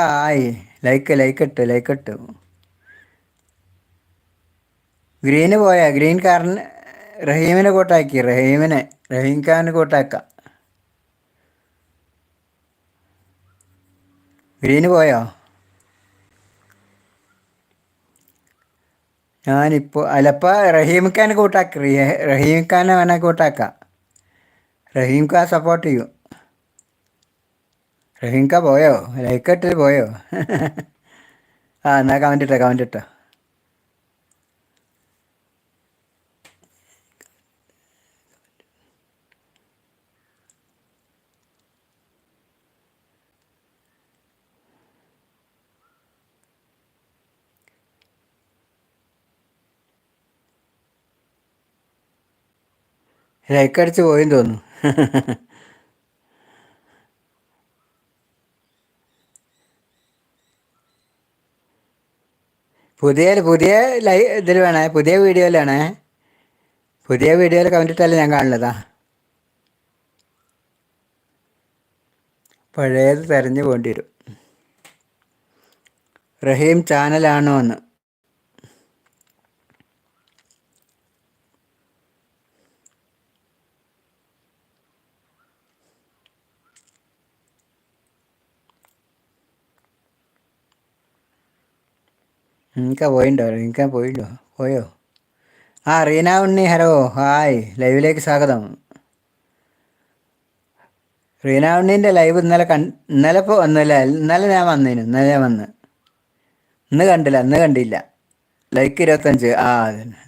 ആയി. ലൈക്ക് ഇട്ടു. ഗ്രീന് പോയാ ഗ്രീൻ കാരന് റഹീമിനെ കൂട്ടാക്കി. റഹീം ഖാനെ കൂട്ടാക്കാം. ഗ്രീന് പോയോ? ഞാനിപ്പോൾ അല്ലപ്പോൾ റഹീം ഖാനെ കൂട്ടാക്കി. റഹീം ഖാനെ വേണേൽ കൂട്ടാക്കാം. റഹീം ഖാൻ സപ്പോർട്ട് ചെയ്യും. റഹീം ഖാൻ പോയോ? ലൈക്ക് ഇട്ടിട്ട് പോയോ? ആ എന്നാൽ കമൻറ്റ് ഇട്ടോ. ലൈക്ക് അടിച്ച് പോയെന്ന് തോന്നുന്നു. പുതിയ ഇതിൽ വേണേ, പുതിയ വീഡിയോയിലാണേ. പുതിയ വീഡിയോയിൽ കമൻറ്റിട്ടാലും ഞാൻ കാണുന്നതാ. പഴയത് തെരഞ്ഞു പോകേണ്ടി വരും. റഹീം ചാനലാണോ എന്ന്. പോയോ? ആ റീന ഉണ്ണി, ഹലോ ഹായ്, ലൈവിലേക്ക് സ്വാഗതം. റീന ഉണ്ണീൻ്റെ ലൈവ് ഇന്നലെ ഞാൻ വന്ന്. ഇന്ന് കണ്ടില്ല. ലൈക്ക് 25. ആ അതന്നെ,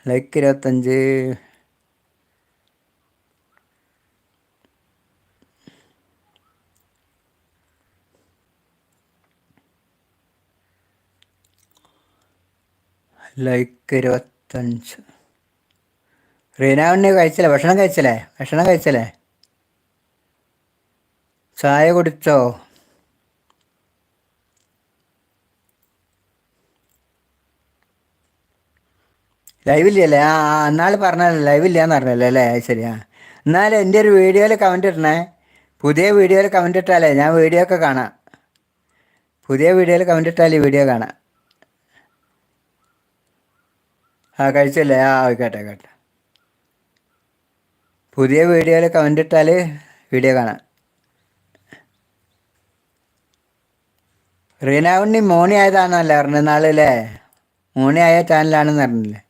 ലൈക്ക് 25. ലൈക്ക് 25. റീന ഉണ്ണി കഴിച്ചില്ലേ? ഭക്ഷണം കഴിച്ചില്ലേ? ചായ കുടിച്ചോ? ലൈവില്ലല്ലേ? എന്നാൾ പറഞ്ഞല്ലോ ലൈവില്ലാന്ന് പറഞ്ഞല്ലോ അല്ലേ? ശരി. എന്നാലും എൻ്റെ ഒരു വീഡിയോയിൽ കമൻറ്റ് ഇടണേ. പുതിയ വീഡിയോയിൽ കമൻറ്റ് ഇട്ടാലേ ഞാൻ വീഡിയോ ഒക്കെ കാണാം. പുതിയ വീഡിയോയിൽ കമൻറ്റ് ഇട്ടാൽ ഈ വീഡിയോ കാണാം. കഴിച്ചല്ലേ? ആയിക്കോട്ടെ. പുതിയ വീഡിയോയിൽ കമൻറ്റ് ഇട്ടാൽ വീഡിയോ കാണാം. റീന ഉണ്ണി മോണി ആയതാണെന്നല്ലേ പറഞ്ഞത് നാളല്ലേ? മോണി ആയ ചാനലാണെന്ന് പറഞ്ഞില്ലേ?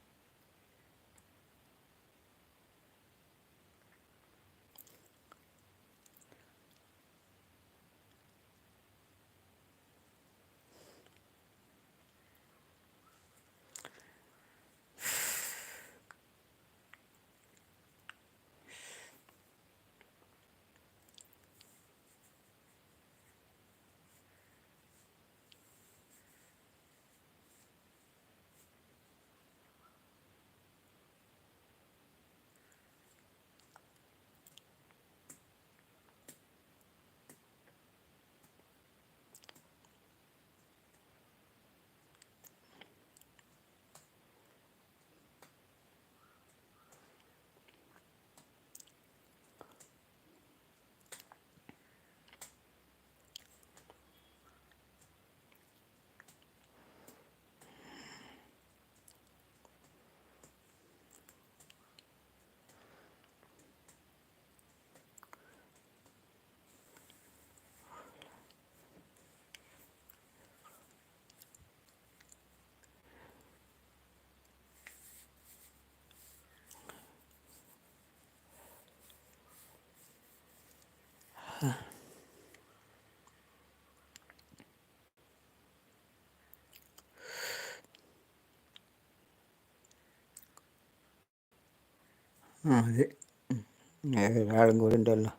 അത് ഒരാളും കൂടി ഉണ്ടല്ലോ.